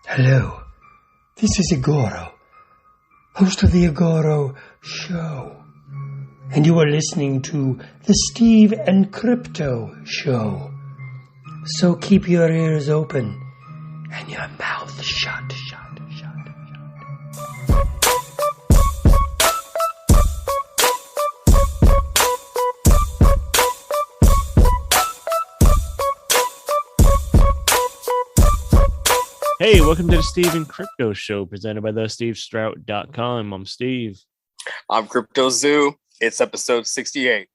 Hello, this is Igoro, host of the Igoro Show, and you are listening to the Steve and Crypto Show. So keep your ears open and your mouth shut. Hey, welcome to the Steve and Crypto Show, presented by thestevestrout.com. I'm Steve. I'm Crypto Zoo. It's episode 68.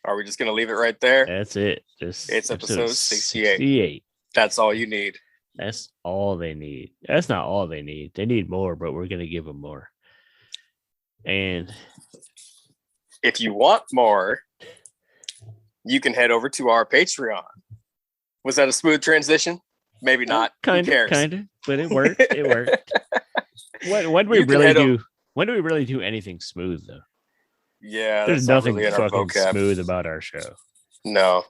Are we just going to leave it right there? That's it. It's episode 68. That's all you need. That's all they need. That's not all they need. They need more, but we're going to give them more. And if you want more, you can head over to our Patreon. Was that a smooth transition? Maybe not. Kind of, but it worked. It worked. When do we really do anything smooth, though? Yeah, there's nothing really fucking smooth about our show. No.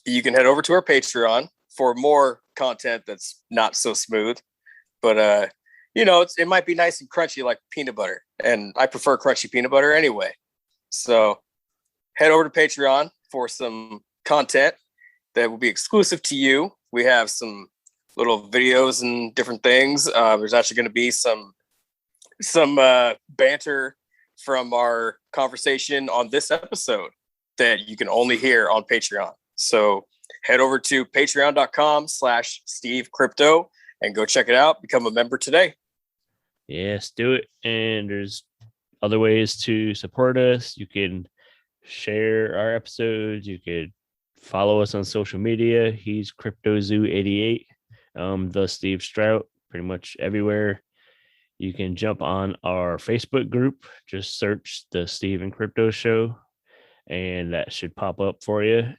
You can head over to our Patreon for more content that's not so smooth, but it might be nice and crunchy like peanut butter, and I prefer crunchy peanut butter anyway. So head over to Patreon for some content that will be exclusive to you. We have some little videos and different things. There's actually going to be some banter from our conversation on this episode that you can only hear on Patreon. So head over to patreon.com/SteveCrypto and go check it out. Become a member today. Yes, do it. And there's other ways to support us. You can share our episodes. You could follow us on social media. He's CryptoZoo88. The Steve Strout, pretty much everywhere. You can jump on our Facebook group. Just search the Steve and Crypto Show, and that should pop up for you.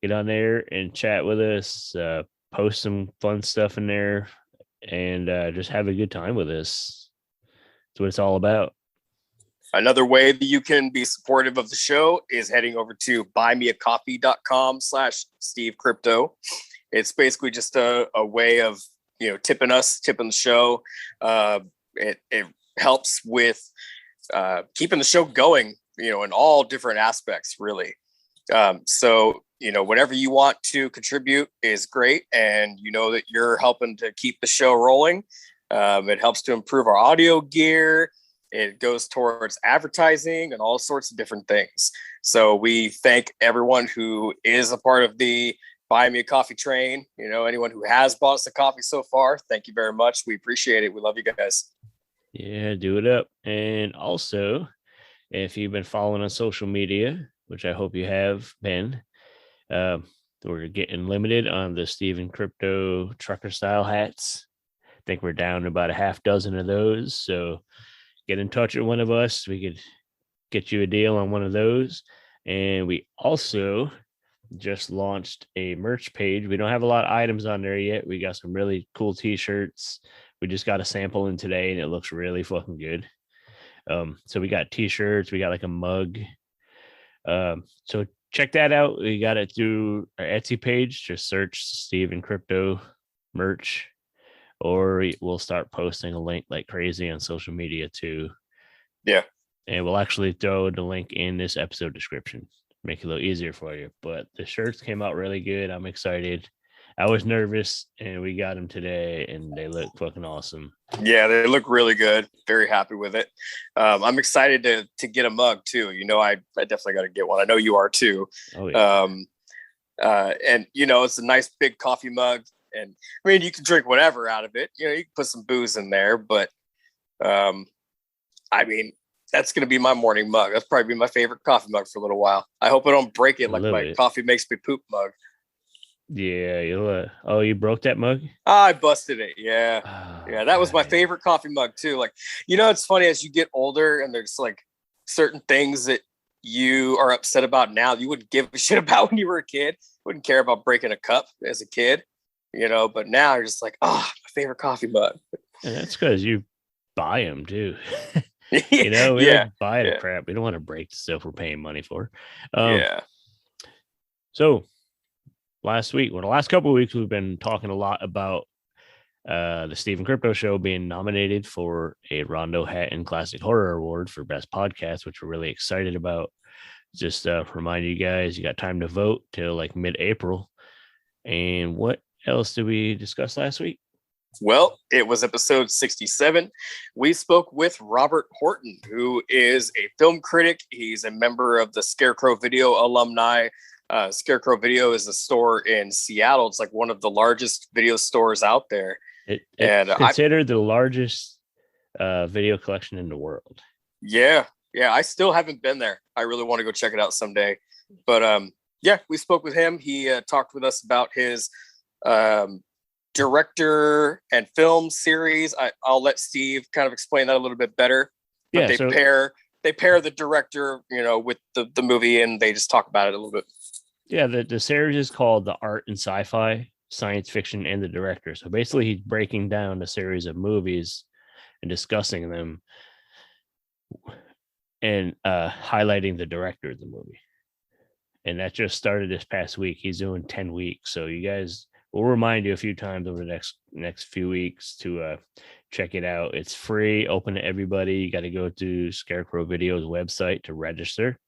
Get on there and chat with us. Post some fun stuff in there, and just have a good time with us. That's what it's all about. Another way that you can be supportive of the show is heading over to buymeacoffee.com/SteveCrypto. It's basically just a way of, tipping the show. It helps with keeping the show going, in all different aspects, really. So, whatever you want to contribute is great. And that you're helping to keep the show rolling. It helps to improve our audio gear. It goes towards advertising and all sorts of different things. So we thank everyone who is a part of the Buy Me a Coffee train. Anyone who has bought us a coffee so far, thank you very much. We appreciate it. We love you guys. Yeah, do it up. And also, if you've been following on social media, which I hope you have been, we're getting limited on the Steven Crypto trucker style hats. I think we're down to about a half dozen of those. So get in touch with one of us. We could get you a deal on one of those. And we also just launched a merch page. We don't have a lot of items on there yet. We got some really cool t-shirts. We just got a sample in today, and it looks really fucking good. So we got t-shirts. We got like a mug. So check that out. We got it through our Etsy page. Just search Steve and Crypto merch. Or we'll start posting a link like crazy on social media too. Yeah. And we'll actually throw the link in this episode description. Make it a little easier for you. But the shirts came out really good. I'm excited. I was nervous, and we got them today, and they look fucking awesome. Yeah, they look really good. Very happy with it. I'm excited to get a mug too. I definitely got to get one. I know you are too. Oh, yeah. And it's a nice big coffee mug. And I mean, you can drink whatever out of it. You can put some booze in there, but I mean, that's going to be my morning mug. That's probably my favorite coffee mug for a little while. I hope I don't break it like my coffee makes me poop mug. Yeah, you broke that mug? I busted it. Yeah. Yeah, that was my favorite coffee mug too. Like, it's funny as you get older and there's like certain things that you are upset about now you wouldn't give a shit about when you were a kid. Wouldn't care about breaking a cup as a kid. But now you're just like, my favorite coffee mug. And that's because you buy them too. We don't buy the crap. We don't want to break the stuff we're paying money for. Yeah. So last week, well, the last couple of weeks, we've been talking a lot about the Stephen Crypto Show being nominated for a Rondo Hatton Classic Horror Award for Best Podcast, which we're really excited about. Just remind you guys, you got time to vote till like mid-April. And what else did we discuss last week? Well, it was episode 67. We spoke with Robert Horton, who is a film critic. He's a member of the Scarecrow Video alumni. Scarecrow Video is a store in Seattle. It's like one of the largest video stores out there. It's considered the largest video collection in the world. Yeah. I still haven't been there. I really want to go check it out someday. But we spoke with him. He talked with us about his director and film series. I'll let Steve kind of explain that a little bit better. But they pair the director, with the movie, and they just talk about it a little bit. Yeah, the series is called The Art and Sci-Fi, Science Fiction, and the Director. So basically, he's breaking down a series of movies and discussing them and highlighting the director of the movie. And that just started this past week. He's doing 10 weeks. So you guys, we'll remind you a few times over the next few weeks to check it out. It's free, open to everybody. You got to go to Scarecrow Video's website to register.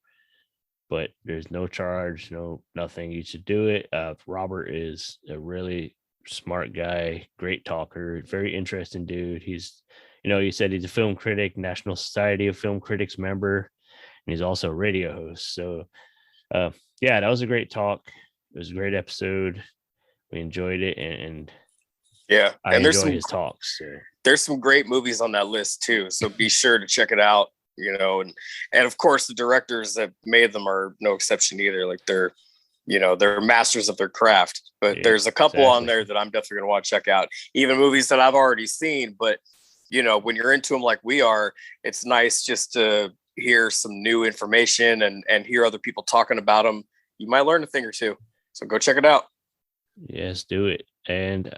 But there's no charge, nothing. You should do it. Robert is a really smart guy, great talker, very interesting dude. He's, he said he's a film critic, National Society of Film Critics member, and he's also a radio host. So, that was a great talk. It was a great episode. We enjoyed it, and I enjoy his talks. So. There's some great movies on that list too, so be sure to check it out. And of course the directors that made them are no exception either. Like they're masters of their craft. But there's a couple on there that I'm definitely going to want to check out. Even movies that I've already seen, but when you're into them like we are, it's nice just to hear some new information and hear other people talking about them. You might learn a thing or two. So go check it out. Yes, do it. And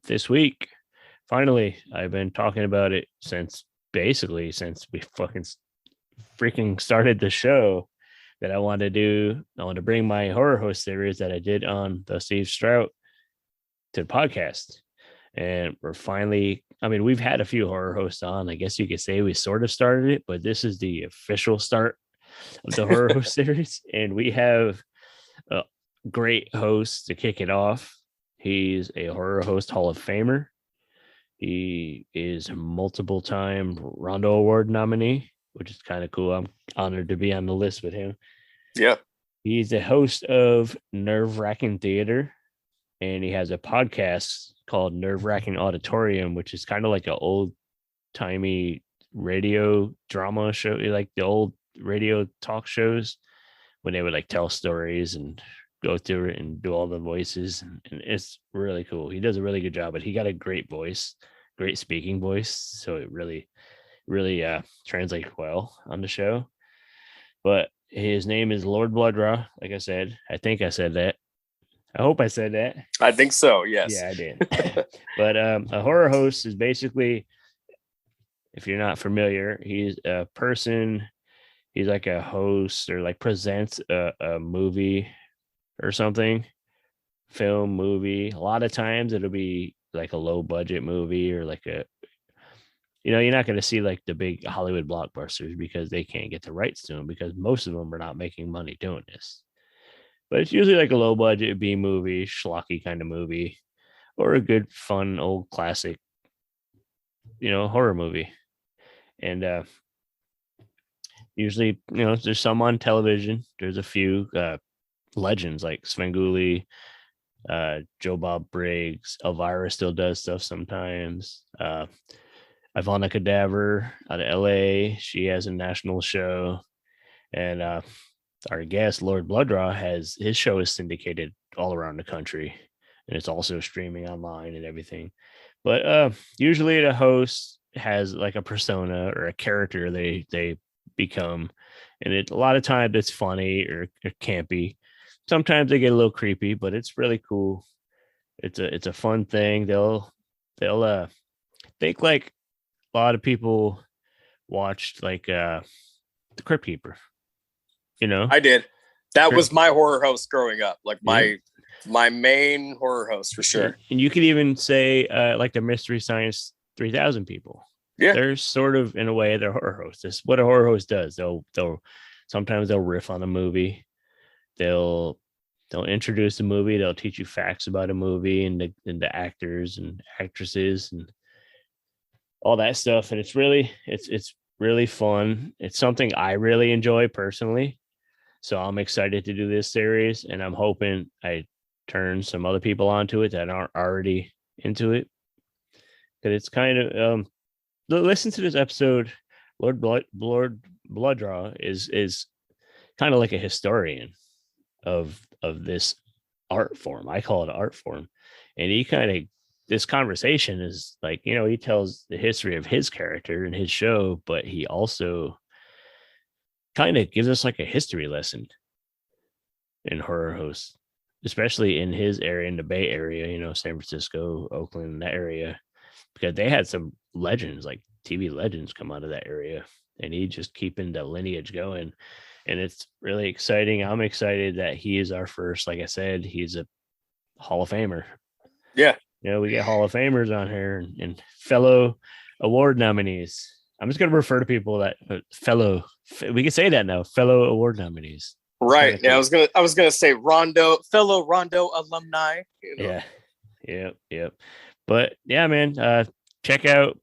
this week, finally, I've been talking about it since we freaking started the show, that I want to bring my horror host series that I did on the Steve Strout to the podcast. And we're finally, we've had a few horror hosts on. I guess you could say we sort of started it, but this is the official start of the horror host series. And we have a great host to kick it off. He's a horror host Hall of Famer. He is a multiple time Rondo Award nominee, which is kind of cool. I'm honored to be on the list with him. Yeah. He's a host of Nerve Wrackin Theater, and he has a podcast called Nerve Wrackin Auditorium, which is kind of like an old timey radio drama show, like the old radio talk shows when they would like tell stories and go through it and do all the voices. And it's really cool. He does a really good job, but he got a great voice, great speaking voice. So it really translates well on the show. But his name is Lord Blood-Rah. Like I said, I think I said that. I hope I said that. I think so. Yes. Yeah, I did. But a horror host is basically, if you're not familiar, he's a person. He's like a host or like presents a movie or something, film, movie. A lot of times it'll be like a low budget movie or like you're not going to see like the big Hollywood blockbusters because they can't get the rights to them because most of them are not making money doing this. But it's usually like a low budget B movie, schlocky kind of movie, or a good, fun, old classic, horror movie. And usually, there's some on television. There's a few legends like Svengoolie, Joe Bob Briggs, Elvira still does stuff sometimes. Ivana Cadaver out of LA, she has a national show. And our guest, Lord Blood-Rah, his show is syndicated all around the country. And it's also streaming online and everything. But usually the host has like a persona or a character they become. And a lot of times it's funny or campy. Sometimes they get a little creepy, but it's really cool. It's a fun thing. They'll think like a lot of people watched like The Crypt Keeper. I did. That was my horror host growing up. Like my My main horror host for sure. And you could even say like the Mystery Science 3000 people. Yeah. They're sort of, in a way, they're horror hosts. That's what a horror host does. Sometimes they'll riff on a movie. They'll introduce the movie. They'll teach you facts about a movie and the actors and actresses and all that stuff. And it's really fun. It's something I really enjoy personally. So I'm excited to do this series, and I'm hoping I turn some other people onto it that aren't already into it. Because it's kind of listen to this episode. Blood-Rah is kind of like a historian of this art form. I call it art form. And this conversation is like, he tells the history of his character and his show, but he also kind of gives us like a history lesson in horror hosts, especially in his area, in the Bay Area, San Francisco, Oakland, that area, because they had some legends, like TV legends, come out of that area, and he just keeping the lineage going. And it's really exciting. I'm excited that he is our first, like I said, he's a Hall of Famer. Yeah. We get Hall of Famers on here and fellow award nominees. I'm just going to refer to people that we can say that now, fellow award nominees. Right. Yeah. I was going to say fellow Rondo alumni. Yeah. Yep. But yeah, man, check out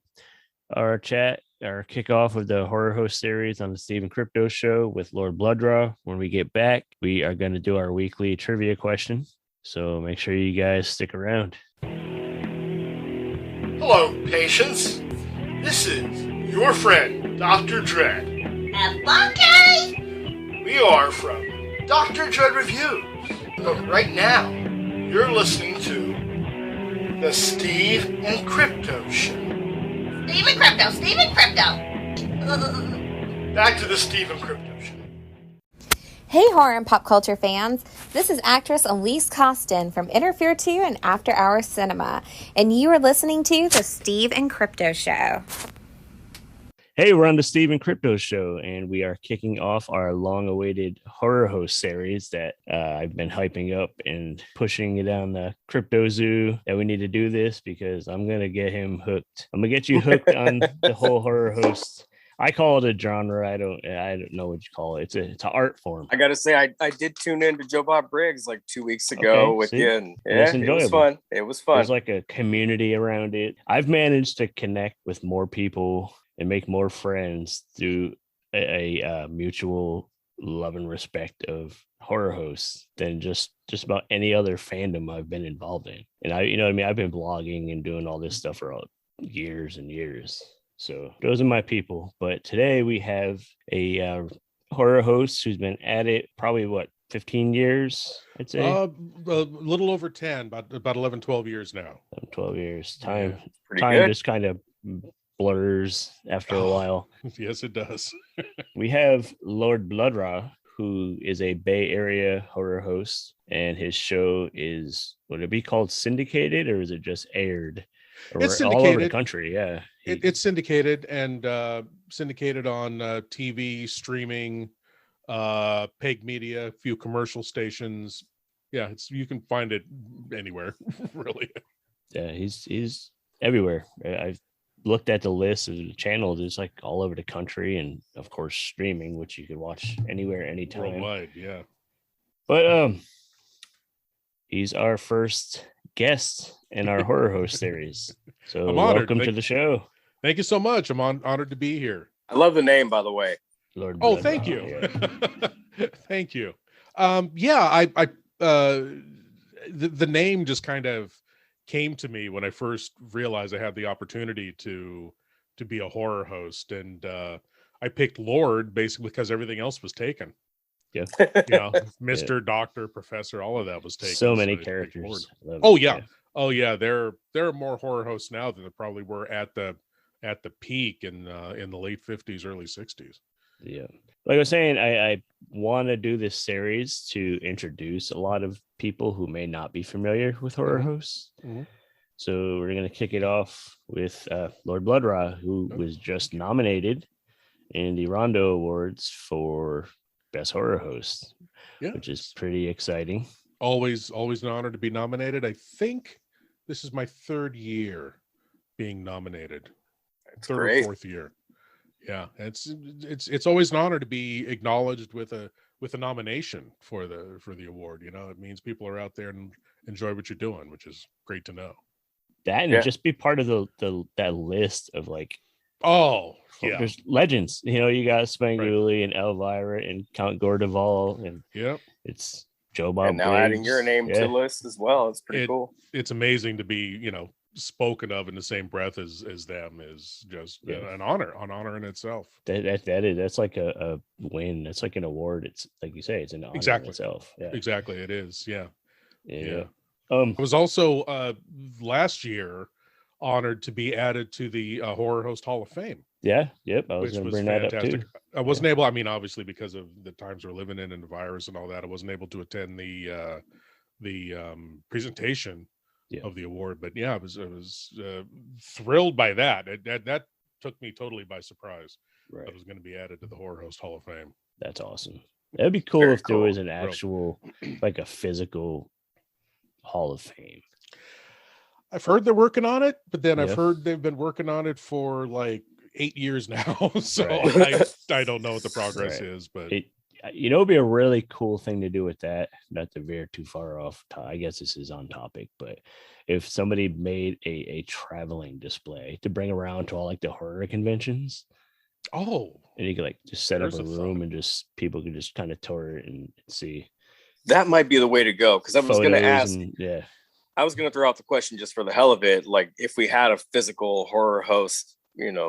our kickoff of the horror host series on the Steve and Crypto show with Lord Blood-Rah. When we get back, we are going to do our weekly trivia question. So make sure you guys stick around. Hello, patients. This is your friend, Dr. Dread. Okay. We are from Dr. Dread Reviews. But right now, you're listening to the Steve and Crypto show. Steve and Crypto. Back to the Steve and Crypto show. Hey horror and pop culture fans, this is actress Elise Costin from Interfere 2 and After Hours Cinema, and you are listening to the Steve and Crypto Show. Hey, we're on the Steve and Crypto show, and we are kicking off our long-awaited horror host series that I've been hyping up and pushing it down the Crypto Zoo that we need to do this because I'm going to get him hooked. I'm going to get you hooked on the whole horror host. I call it a genre. I don't know what you call it. It's an art form. I gotta say, I did tune in to Joe Bob Briggs like 2 weeks ago with you, and it was fun. It was fun. There's like a community around it. I've managed to connect with more people and make more friends through a mutual love and respect of horror hosts than just about any other fandom I've been involved in. And I've been blogging and doing all this stuff for years and years. So those are my people. But today we have a horror host who's been at it probably 15 years, I'd say. A little over 10, about 11, 12 years now. 12 years. Time good. Just kind of blurs after a while. Yes, it does. We have Lord Blood-Rah, who is a Bay Area horror host, and his show would it be called syndicated, or is it just aired? It's syndicated. All over the country, yeah. It's syndicated and syndicated on TV, streaming, PEG Media, a few commercial stations. Yeah, you can find it anywhere, really. Yeah, he's everywhere. I've looked at the list of the channels. It's like all over the country, and of course streaming, which you could watch anywhere, anytime. Worldwide, yeah. But he's our first guest in our horror host series. So welcome to the show. Thank you so much. I'm honored to be here. I love the name, by the way. Lord thank you. Yeah. Thank you. The name just kind of came to me when I first realized I had the opportunity to be a horror host, and I picked Lord basically because everything else was taken. Yeah. Mr. Doctor, Professor, all of that was taken. So many characters. Oh yeah. There are more horror hosts now than there probably were at the peak in the late 50s, early 60s. Yeah. Like I was saying, I want to do this series to introduce a lot of people who may not be familiar with horror hosts. Mm-hmm. So we're going to kick it off with Lord Blood-Rah, who was just nominated in the Rondo Awards for Best Horror Host, which is pretty exciting. Always an honor to be nominated. I think this is my third year being nominated. That's Third great. or fourth year. Yeah, it's always an honor to be acknowledged with a nomination for the award. You know, it means people are out there and enjoy what you're doing, which is great to know. That and Yeah. just be part of that list of like, Oh, yeah. there's legends. You know, you got Spanguli and Elvira and Count Gordeval, and Yep. it's Joe Bob. And now Briggs. adding your name to the list as well. It's pretty cool. It's amazing to be, you know, spoken of in the same breath as them is just an honor in itself. That's like a win. That's like an award. It's like you say, it's an honor in itself. Yeah. Exactly, it is. Yeah. I was also last year honored to be added to the Horror Host Hall of Fame. Yeah. Yep. I was which going to was bring fantastic. that up too. I wasn't able. I mean, obviously, because of the times we're living in and the virus and all that, I wasn't able to attend the presentation of the award. But yeah, I was thrilled by that. That took me totally by surprise. Right. I was going to be added to the Horror Host Hall of Fame. That's awesome. That'd be cool Very if there cool. was an actual, like a physical Hall of Fame. I've heard they're working on it, but then I've heard they've been working on it for like 8 years now. So I don't know what the progress is, but it'd be a really cool thing to do with that. Not to veer too far off. I guess this is on topic, but if somebody made a traveling display to bring around to all like the horror conventions. Oh, and you could like just set up a room and just people could just kind of tour it and see. That might be the way to go. Cause I was going to ask, I was going to throw out the question just for the hell of it. Like if we had a physical horror host,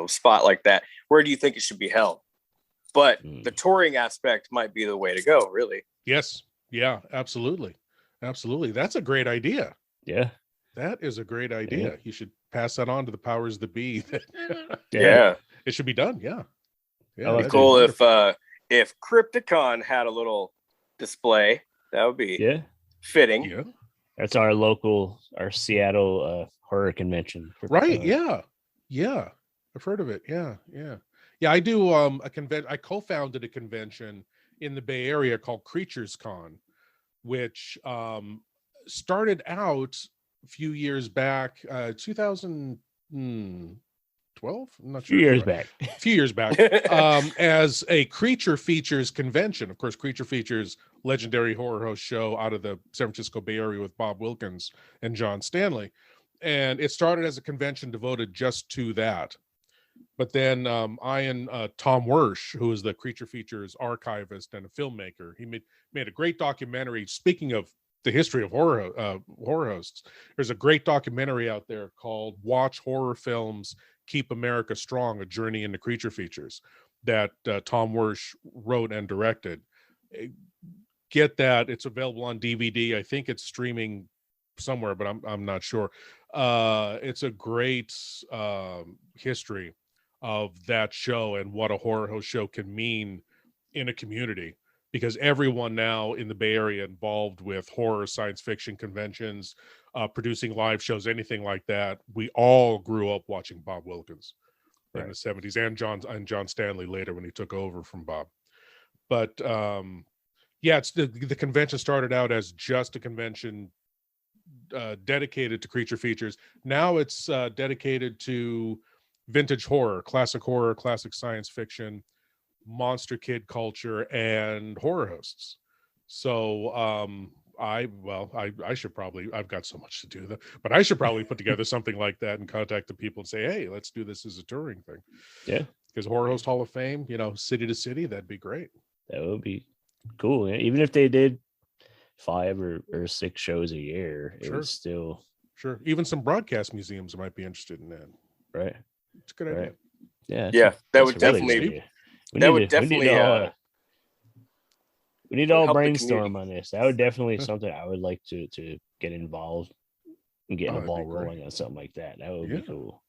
spot like that, where do you think it should be held? But the touring aspect might be the way to go, really. Yes. Yeah, absolutely. Absolutely. That's a great idea. Yeah. That is a great idea. Yeah. You should pass that on to the powers that be. Yeah. It should be done. Yeah. It'd be cool if Crypticon had a little display. That would be fitting. Yeah. That's our Seattle horror convention. Right. Yeah. Yeah. I've heard of it. Yeah. Yeah. Yeah. I do a convention. I co-founded a convention in the Bay Area called Creatures Con, which started out a few years back, 2012. I'm not sure. A few years back, as a Creature Features convention. Of course, Creature Features, legendary horror host show out of the San Francisco Bay Area with Bob Wilkins and John Stanley. And it started as a convention devoted just to that. But then I and Tom Wersch, who is the Creature Features archivist and a filmmaker, he made a great documentary. Speaking of the history of horror hosts, there's a great documentary out there called Watch Horror Films, Keep America Strong, A Journey into Creature Features, that Tom Wersch wrote and directed. Get that. It's available on DVD. I think it's streaming somewhere, but I'm not sure. It's a great history of that show and what a horror host show can mean in a community, because everyone now in the Bay Area involved with horror, science fiction conventions, producing live shows, anything like that, we all grew up watching Bob Wilkins in the 70s, and John Stanley later when he took over from Bob. But it's the convention started out as just a convention dedicated to Creature Features. Now it's dedicated to vintage horror, classic science fiction, monster kid culture, and horror hosts. So I should probably, I've got so much to do, but I should probably put together something like that and contact the people and say, hey, let's do this as a touring thing. Yeah. Because Horror Host Hall of Fame, city to city, that'd be great. That would be cool. Even if they did 5 or 6 shows a year, it was still. Sure. Even some broadcast museums might be interested in that. Right. It's a good idea. Yeah. That would definitely. We need to all brainstorm on this. That would definitely something I would like to get involved and get the ball rolling on something like that. That would be cool.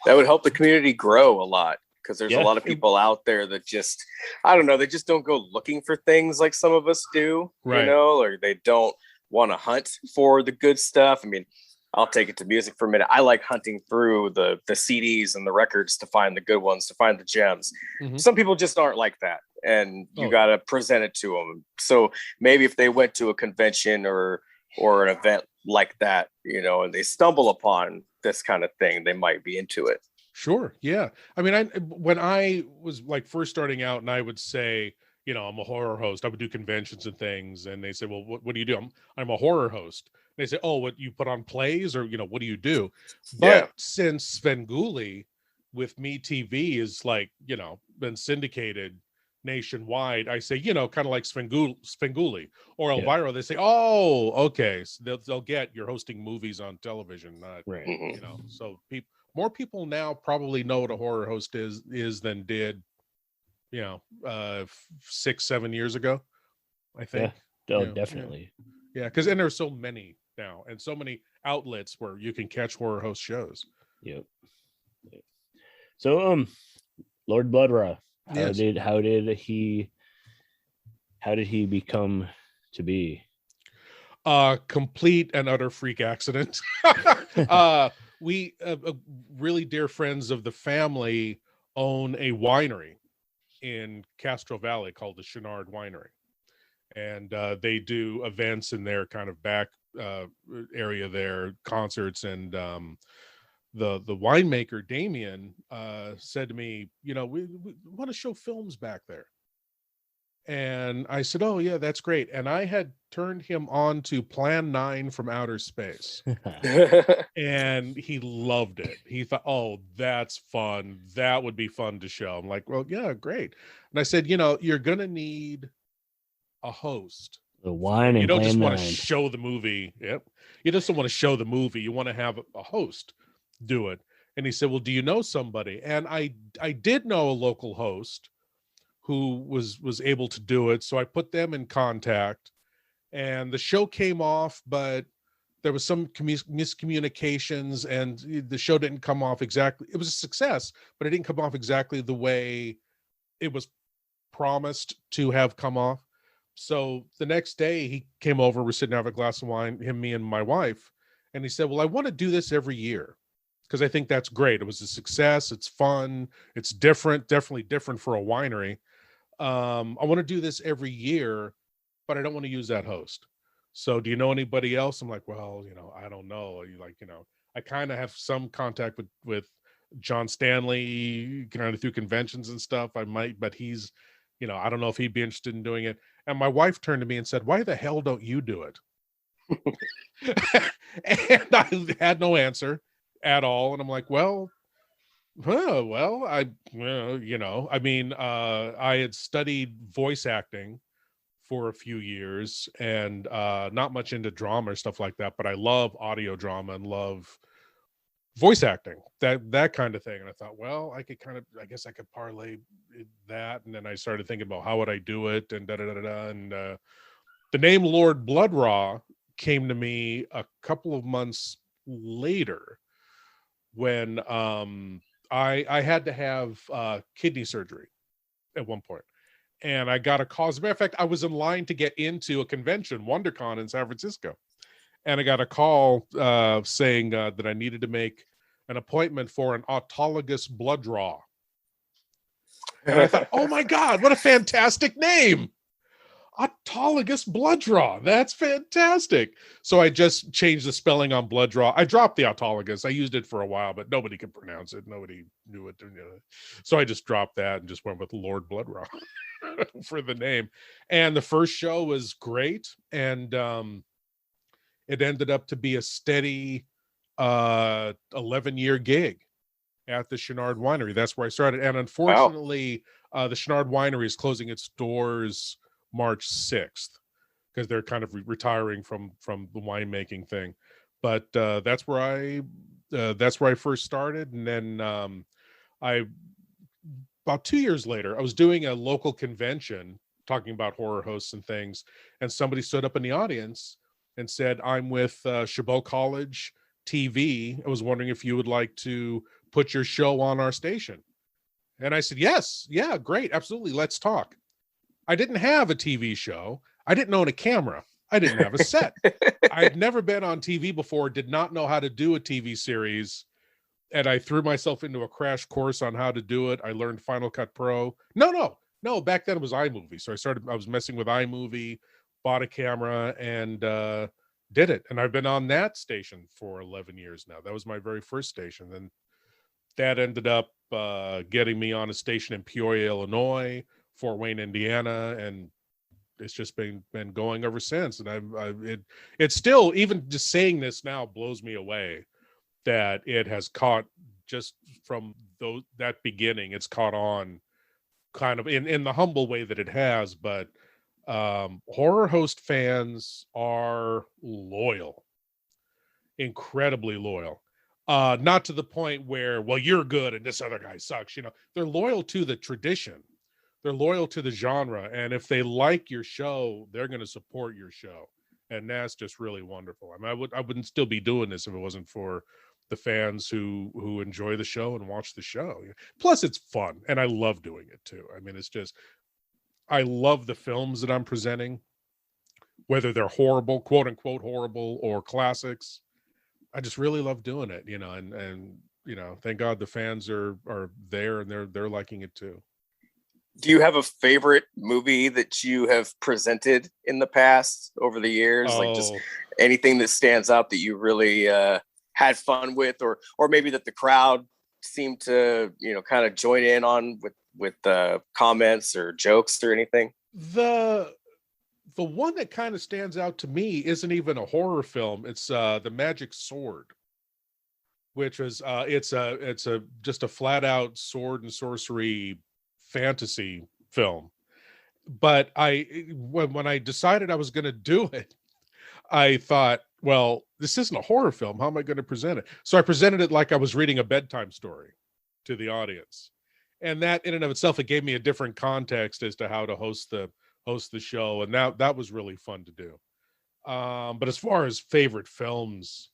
That would help the community grow a lot, because there's a lot of people out there that just, I don't know, they just don't go looking for things like some of us do, or they don't want to hunt for the good stuff. I mean, I'll take it to music for a minute. I like hunting through the CDs and the records to find the good ones, to find the gems. Mm-hmm. Some people just aren't like that. and you got to present it to them. So maybe if they went to a convention or an event like that, you know, and they stumble upon this kind of thing, they might be into it. Sure. Yeah. I mean, when I was like first starting out and I would say, you know, I'm a horror host, I would do conventions and things. And they say, well, what do you do? I'm a horror host. They say, oh, what, you put on plays, or, you know, what do you do? But since Svengoolie with Me TV is like, you know, been syndicated nationwide, I say, you know, kind of like Svengoolie or Elvira, they say, oh, okay, so they'll get you're hosting movies on television, not Right. you know. So more people now probably know what a horror host is than did, you know, 6-7 years ago, I think. Oh, definitely. Yeah, because and there's so many now and so many outlets where you can catch horror host shows. Yep. So Lord Blood-Rah, how Yes. did he become to be? Complete and utter freak accident. We really dear friends of the family own a winery in Castro Valley called the Chenard Winery, and they do events in their kind of back area there, concerts, and the winemaker Damien said to me, you know, we want to show films back there. And I said, oh yeah, that's great. And I had turned him on to Plan 9 from Outer Space. And he loved it. He thought, oh, that's fun. That would be fun to show. I'm like, well, yeah, great. And I said, you know, you're going to need a host. The wine and you don't Plan just want 9. to show the movie. Yep. You just don't want to show the movie. You want to have a host do it. And he said, well, do you know somebody? And I did know a local host who was able to do it. So I put them in contact, and the show came off, but there was some miscommunications, and the show didn't come off exactly. It was a success, but it didn't come off exactly the way it was promised to have come off. So the next day he came over, we're sitting having a glass of wine, me and my wife. And he said, well, I want to do this every year, because I think that's great. It was a success. It's fun. It's different, definitely different for a winery. I want to do this every year, but I don't want to use that host. So do you know anybody else? I'm like, well, you know, I don't know. I kind of have some contact with John Stanley, kind of through conventions and stuff. I might, but he's, you know, I don't know if he'd be interested in doing it. And my wife turned to me and said, why the hell don't you do it? And I had no answer at all. And I'm like, well, I had studied voice acting for a few years, and not much into drama or stuff like that, but I love audio drama and love voice acting, that kind of thing. And I thought, well, I guess I could parlay that. And then I started thinking about how would I do it, and and the name Lord Blood-Rah came to me a couple of months later when I had to have kidney surgery at one point. And I got a call. As a matter of fact, I was in line to get into a convention, WonderCon in San Francisco. And I got a call saying that I needed to make an appointment for an autologous blood draw. And I thought, oh my God, what a fantastic name. Autologous blood draw. That's fantastic. So I just changed the spelling on blood draw. I dropped the autologous. I used it for a while, but nobody could pronounce it. Nobody knew it. So I just dropped that and just went with Lord Blood-Rah for the name. And the first show was great. And it ended up to be a steady 11-year gig at the Chenard Winery. That's where I started. And unfortunately, the Chenard Winery is closing its doors March 6th because they're kind of retiring from the winemaking thing. But that's where I first started. And then about 2 years later, I was doing a local convention talking about horror hosts and things, and somebody stood up in the audience and said, I'm with Chabot College TV. I was wondering if you would like to put your show on our station. And I said, yes, yeah, great, absolutely, let's talk. I didn't have a TV show. I didn't own a camera. I didn't have a set. I had never been on TV before, did not know how to do a TV series. And I threw myself into a crash course on how to do it. I learned Final Cut Pro. No, No, back then it was iMovie. So I was messing with iMovie, bought a camera, and did it. And I've been on that station for 11 years now. That was my very first station. Then that ended up getting me on a station in Peoria, Illinois, Fort Wayne, Indiana, and it's just been going ever since. And it's still, even just saying this now blows me away that it has caught, just from that beginning, it's caught on kind of in the humble way that it has. But Horror Host fans are loyal, incredibly loyal. Not to the point where, well, you're good and this other guy sucks. They're loyal to the tradition. They're loyal to the genre. And if they like your show, they're going to support your show. And that's just really wonderful. I mean, I wouldn't still be doing this if it wasn't for the fans who enjoy the show and watch the show. Plus, it's fun, and I love doing it too. I mean, it's just, I love the films that I'm presenting, whether they're horrible, quote unquote horrible, or classics. I just really love doing it, and thank God the fans are there and they're liking it too. Do you have a favorite movie that you have presented in the past over the years? Like just anything that stands out that you really had fun with, or maybe that the crowd seemed to, kind of join in on with comments or jokes or anything? The one that kind of stands out to me isn't even a horror film. It's The Magic Sword, which was it's just a flat out sword and sorcery fantasy film. But when I decided I was going to do it, I thought, well, this isn't a horror film. How am I going to present it? So I presented it like I was reading a bedtime story to the audience. And that in and of itself, it gave me a different context as to how to host the show. And that was really fun to do. But as far as favorite films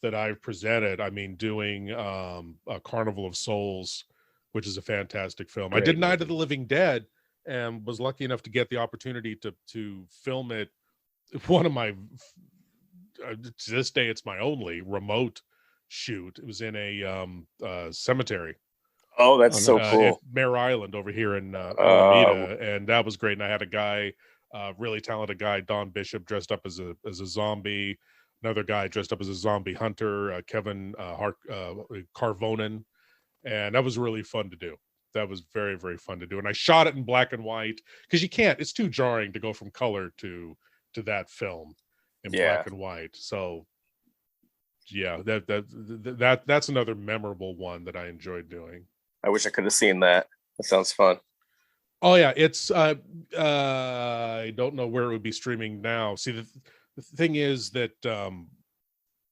that I've presented, I mean, doing a Carnival of Souls, which is a fantastic film. Great. I did Night of the Living Dead and was lucky enough to get the opportunity to film it. One of my, to this day, it's my only remote shoot. It was in a cemetery. Oh, that's so cool. Mare Island over here in Alameda, and that was great. And I had a guy, really talented guy, Don Bishop, dressed up as a zombie. Another guy dressed up as a zombie hunter, Kevin Carvonen, and that was really fun to do. That was very, very fun to do. And I shot it in black and white because you can't. It's too jarring to go from color to that film in black and white. So yeah, that's another memorable one that I enjoyed doing. I wish I could have seen that. That sounds fun. Oh yeah, it's I don't know where it would be streaming now. See, the thing is that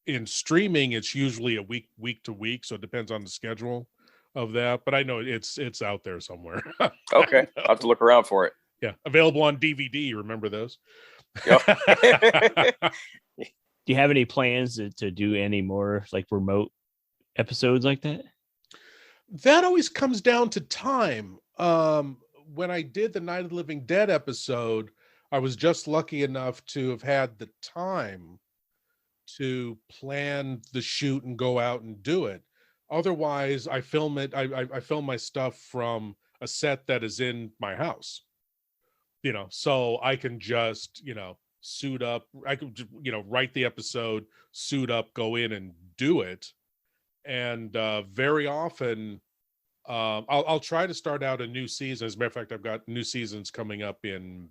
in streaming it's usually a week to week, so it depends on the schedule of that. But I know it's out there somewhere. Okay, I'll have to look around for it. Yeah, available on DVD. Remember those? Yep. Do you have any plans to do any more like remote episodes like that? That always comes down to time. When I did the Night of the Living Dead episode, I was just lucky enough to have had the time to plan the shoot and go out and do it. Otherwise, I film it. I film my stuff from a set that is in my house. So I can just, suit up. I could, write the episode, suit up, go in and do it. And very often, I'll try to start out a new season. As a matter of fact, I've got new seasons coming up in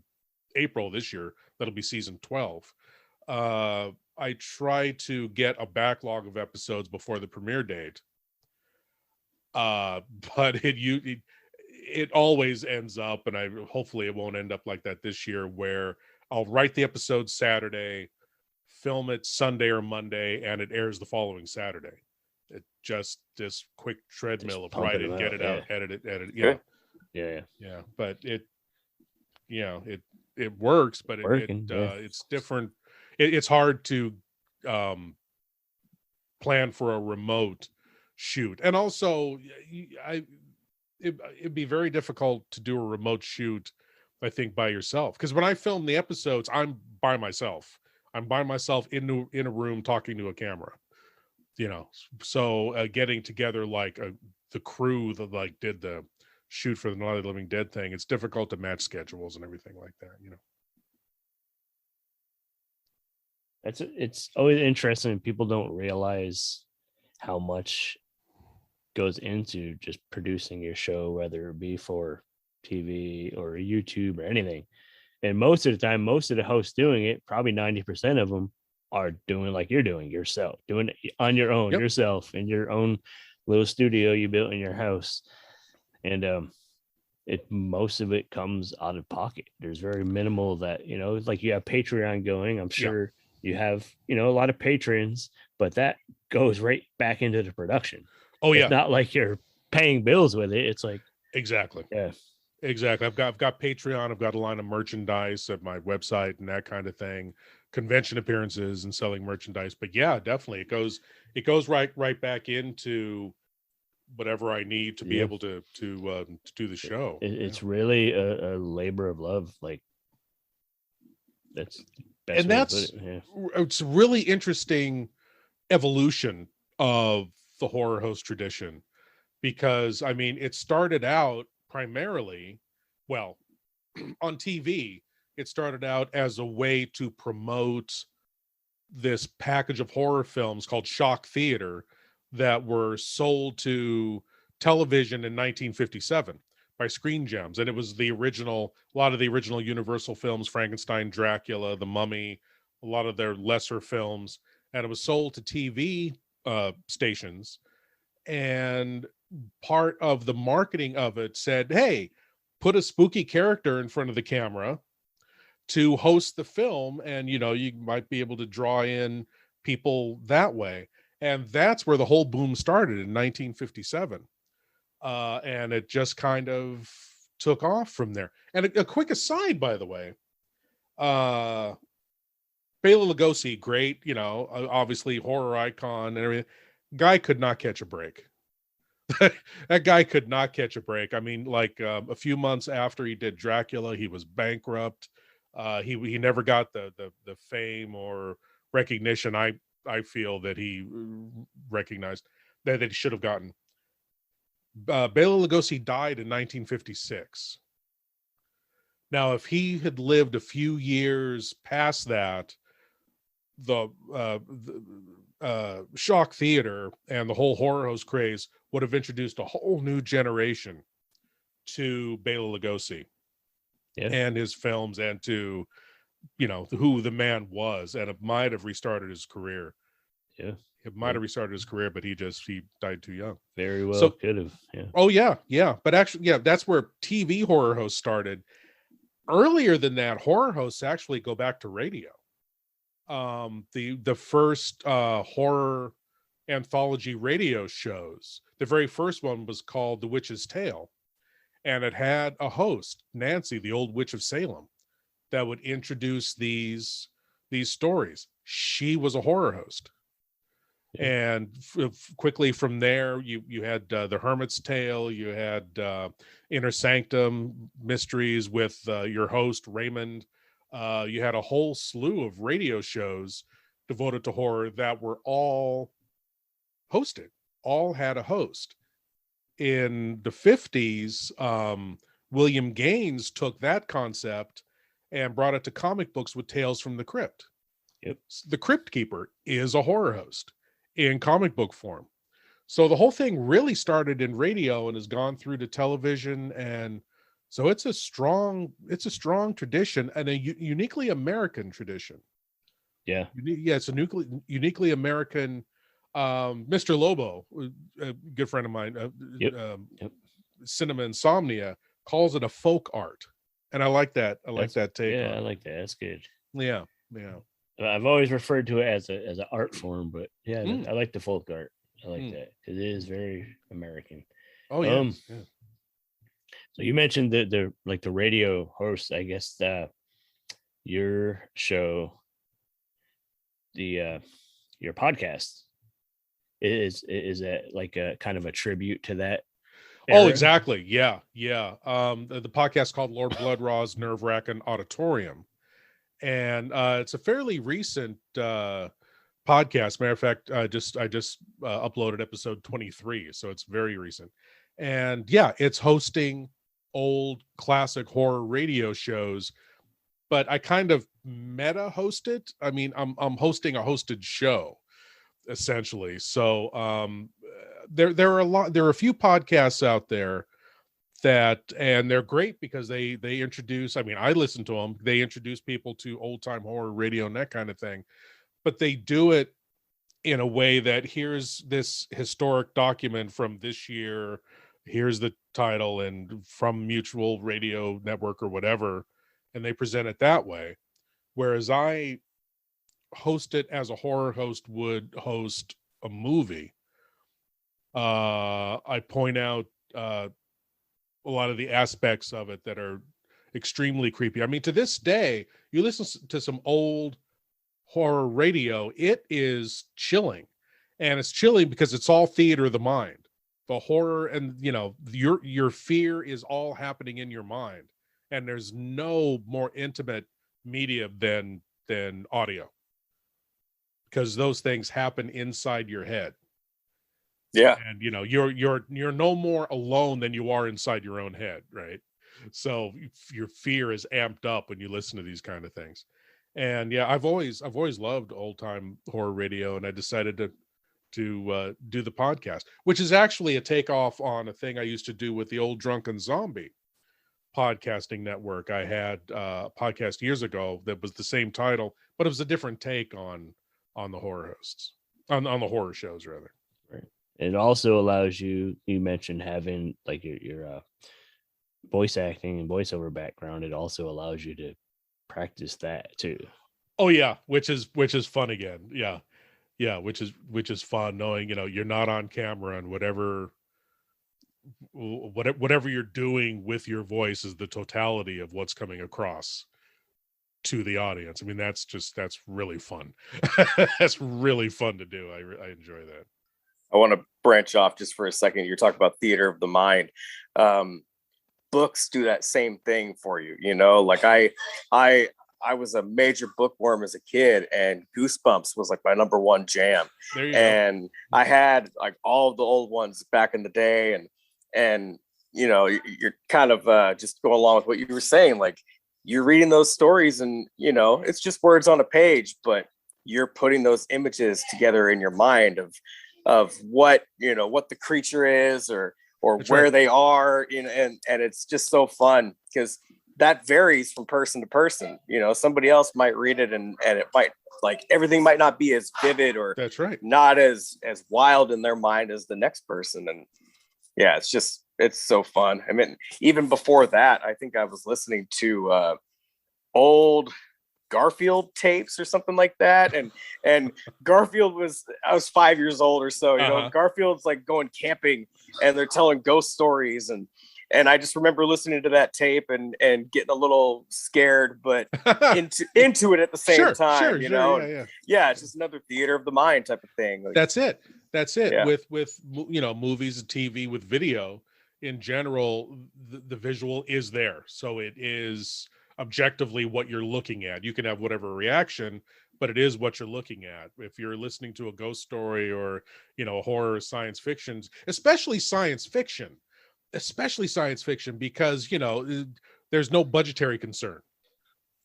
April this year. That'll be season 12. I try to get a backlog of episodes before the premiere date. But it always ends up, and hopefully it won't end up like that this year, where I'll write the episode Saturday, film it Sunday or Monday, and it airs the following Saturday. It just this quick treadmill of writing, get it out, edit it. Yeah. But it works, but it's different. It's hard to plan for a remote shoot, and also it'd be very difficult to do a remote shoot, I think, by yourself. Because when I film the episodes, I'm by myself. I'm by myself in a room talking to a camera. So getting together like the crew that like did the shoot for the Night of the Living Dead thing, it's difficult to match schedules and everything like that, you know. It's always interesting when people don't realize how much goes into just producing your show, whether it be for TV or YouTube or anything. And most of the time, most of the hosts doing it, probably 90% of them are doing like you're doing yourself, doing it on your own, yourself, in your own little studio you built in your house. And most of it comes out of pocket. There's very minimal that, you know, like you have Patreon going. I'm sure you have, you know, a lot of patrons, but that goes right back into the production. Oh, yeah. It's not like you're paying bills with it. It's like, exactly. Yeah. Exactly. I've got Patreon. I've got a line of merchandise at my website and that kind of thing, convention appearances and selling merchandise. But yeah, definitely it goes right back into whatever I need to be able to do the show. It's really a labor of love. Like that's it's a really interesting evolution of the horror host tradition, because I mean, it started out primarily, well, on TV, it started out as a way to promote this package of horror films called shock theater that were sold to television in 1957 by Screen Gems. And it was a lot of the original Universal films, Frankenstein, Dracula, The Mummy, a lot of their lesser films. And it was sold to TV stations. And part of the marketing of it said, hey, put a spooky character in front of the camera to host the film, and you know, you might be able to draw in people that way. And that's where the whole boom started in 1957. And it just kind of took off from there. And a quick aside, by the way, Bela Lugosi, great, you know, obviously horror icon and everything. Guy could not catch a break. That guy could not catch a break. I mean, like a few months after he did Dracula, he was bankrupt. He never got the fame or recognition I feel that he recognized that he should have gotten. Bela Lugosi died in 1956. Now, if he had lived a few years past that, the shock theater and the whole horror host craze would have introduced a whole new generation to Bela Lugosi and his films, and to, you know, who the man was, and it might have restarted his career. Yeah, it might have restarted his career, but he died too young. Very well, could have. Yeah. Oh yeah. But actually, yeah, that's where TV horror hosts started. Earlier than that, horror hosts actually go back to radio. The first horror anthology radio shows, the very first one was called The Witch's Tale, and it had a host, Nancy, the old witch of Salem, that would introduce these stories. She was a horror host. And quickly from there, you had The Hermit's Tale, you had Inner Sanctum Mysteries with your host Raymond. You had a whole slew of radio shows devoted to horror that were all hosted, all had a host. In the 50s, William Gaines took that concept and brought it to comic books with Tales from the Crypt. The Crypt Keeper is a horror host in comic book form. So the whole thing really started in radio and has gone through to television, and so it's a strong tradition, and a uniquely American tradition. Yeah, it's a uniquely American. Mr. Lobo, a good friend of mine, Cinema Insomnia, calls it a folk art, and I like that. That take. Yeah, I like that. That's good. Yeah. I've always referred to it as an art form, but yeah, I like the folk art. I like that because it is very American. Oh yeah. So you mentioned the radio host. I guess your show, your podcast, is that like a kind of a tribute to that era? Oh, exactly. Yeah. The podcast called Lord Blood-Rah's Nerve Wrackin Auditorium, and it's a fairly recent podcast. Matter of fact, I just uploaded episode 23, so it's very recent. And yeah, it's hosting old classic horror radio shows, but I kind of meta host it. I mean, I'm hosting a hosted show essentially. So there are a few podcasts out there and they're great because they introduce, I mean, I listen to them, they introduce people to old time horror radio and that kind of thing, but they do it in a way that here's this historic document from this year, here's the title, and from Mutual Radio Network or whatever, and they present it that way. Whereas I host it as a horror host would host a movie. I point out a lot of the aspects of it that are extremely creepy. I mean, to this day, you listen to some old horror radio, it is chilling. And it's chilling because it's all theater of the mind. The horror and, you know, your fear is all happening in your mind. And there's no more intimate media than audio, because those things happen inside your head. Yeah. And you know, you're no more alone than you are inside your own head, right? So your fear is amped up when you listen to these kind of things. And yeah, I've always loved old time horror radio, and I decided to do the podcast, which is actually a takeoff on a thing I used to do with the Old Drunken Zombie podcasting network. I had a podcast years ago that was the same title, but it was a different take on the horror hosts, on the horror shows rather. Right. It also allows you mentioned having like your voice acting and voiceover background. It also allows you to practice that too. Oh yeah, which is fun again. Yeah, which is fun knowing, you know, you're not on camera, and whatever you're doing with your voice is the totality of what's coming across to the audience. I mean, that's really fun. That's really fun to do. I enjoy that. I want to branch off just for a second. You're talking about theater of the mind. Books do that same thing for you. You know, like I was a major bookworm as a kid, and Goosebumps was like my number one jam. And I had like all of the old ones back in the day, and you know, you're kind of just going along with what you were saying. Like, you're reading those stories, and you know, it's just words on a page, but you're putting those images together in your mind of what, you know, what the creature is, or that's where they are, you know, and it's just so fun because that varies from person to person. You know, somebody else might read it and it might, like, everything might not be as vivid or that's right, not as wild in their mind as the next person. And yeah, it's so fun. I mean, even before that, I think I was listening to old Garfield tapes or something like that, and Garfield I was 5 years old or so, you know. Garfield's like going camping and they're telling ghost stories, and I just remember listening to that tape and getting a little scared, but into it at the same time, you know. Yeah, it's just another theater of the mind type of thing. Like, that's it. Yeah. With you know, movies and TV, with video in general, the visual is there, so it is objectively what you're looking at. You can have whatever reaction, but it is what you're looking at. If you're listening to a ghost story or, you know, horror, science fiction, especially science fiction, because, you know, there's no budgetary concern,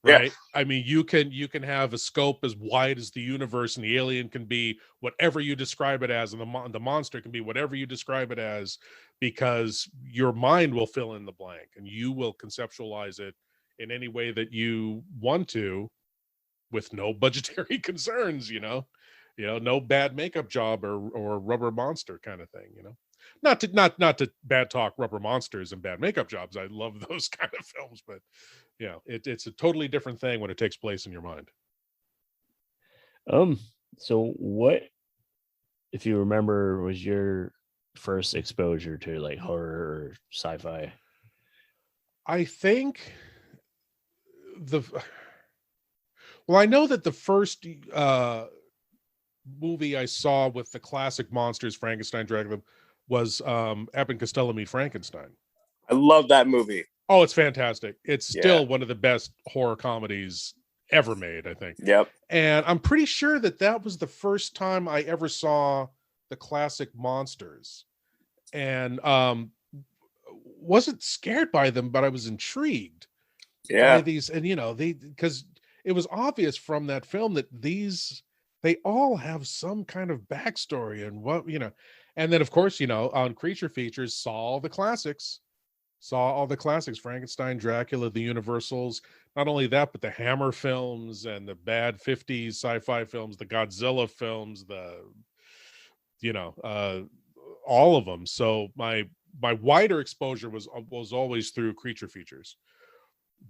right? Yeah. I mean, you can have a scope as wide as the universe, and the alien can be whatever you describe it as, and the monster can be whatever you describe it as, because your mind will fill in the blank and you will conceptualize it in any way that you want to, with no budgetary concerns, you know, no bad makeup job or rubber monster kind of thing, you know. Not to bad talk rubber monsters and bad makeup jobs. I love those kind of films, but yeah, it's a totally different thing when it takes place in your mind. So what, if you remember, was your first exposure to like horror or sci-fi? I think I know that the first movie I saw with the classic monsters, Frankenstein, Dracula, was Abbott and Costello Meet Frankenstein. I love that movie. Oh, it's fantastic. It's still one of the best horror comedies ever made, I think. Yep. And I'm pretty sure that was the first time I ever saw the classic monsters. And wasn't scared by them, but I was intrigued Yeah. by these. And because it was obvious from that film that they all have some kind of backstory and and then of course, on Creature Features, saw all the classics, Frankenstein, Dracula, the Universals. Not only that, but the Hammer films and the bad 50s sci-fi films, the Godzilla films, all of them. So my wider exposure was always through Creature Features.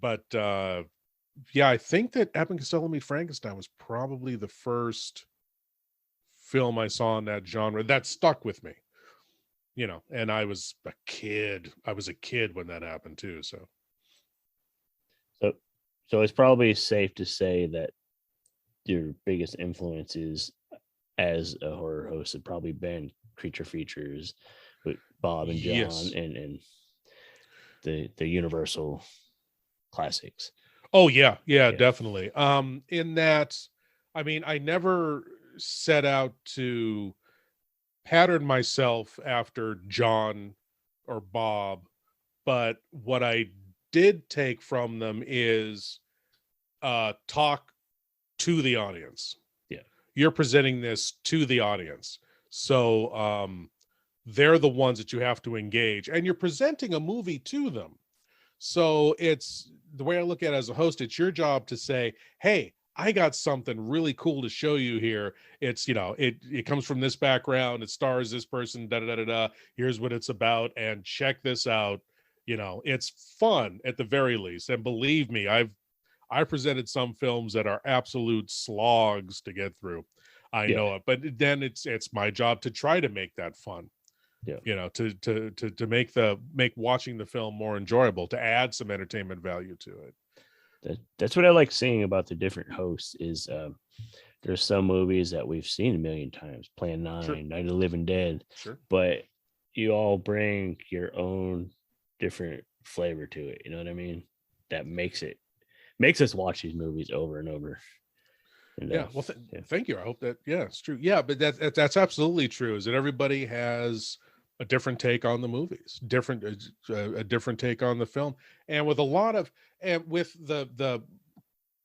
But I think that Abbott and Costello Meet Frankenstein was probably the first film I saw in that genre that stuck with me. And I was a kid. When that happened too. So it's probably safe to say that your biggest influences as a horror host have probably been Creature Features with Bob and John. Yes. and the Universal classics. Oh yeah, definitely. In that, I mean, I never set out to pattern myself after John or Bob, but what I did take from them is talk to the audience. Yeah. You're presenting this to the audience. So they're the ones that you have to engage, and you're presenting a movie to them. So it's the way I look at it as a host, it's your job to say, hey, I got something really cool to show you here. It's, it comes from this background. It stars this person, Here's what it's about. And check this out. It's fun at the very least. And believe me, I presented some films that are absolute slogs to get through. I know it, but then it's my job to try to make that fun. Yeah. To make watching the film more enjoyable, to add some entertainment value to it. That's what I like seeing about the different hosts is there's some movies that we've seen a million times, Plan 9, Sure. Night of the Living Dead, Sure. But you all bring your own different flavor to it. You know what I mean? That makes us watch these movies over and over. And, well, thank you. I hope that, it's true. Yeah, but that's absolutely true, is that everybody has a different take on the movies, a different take on the film. And with with the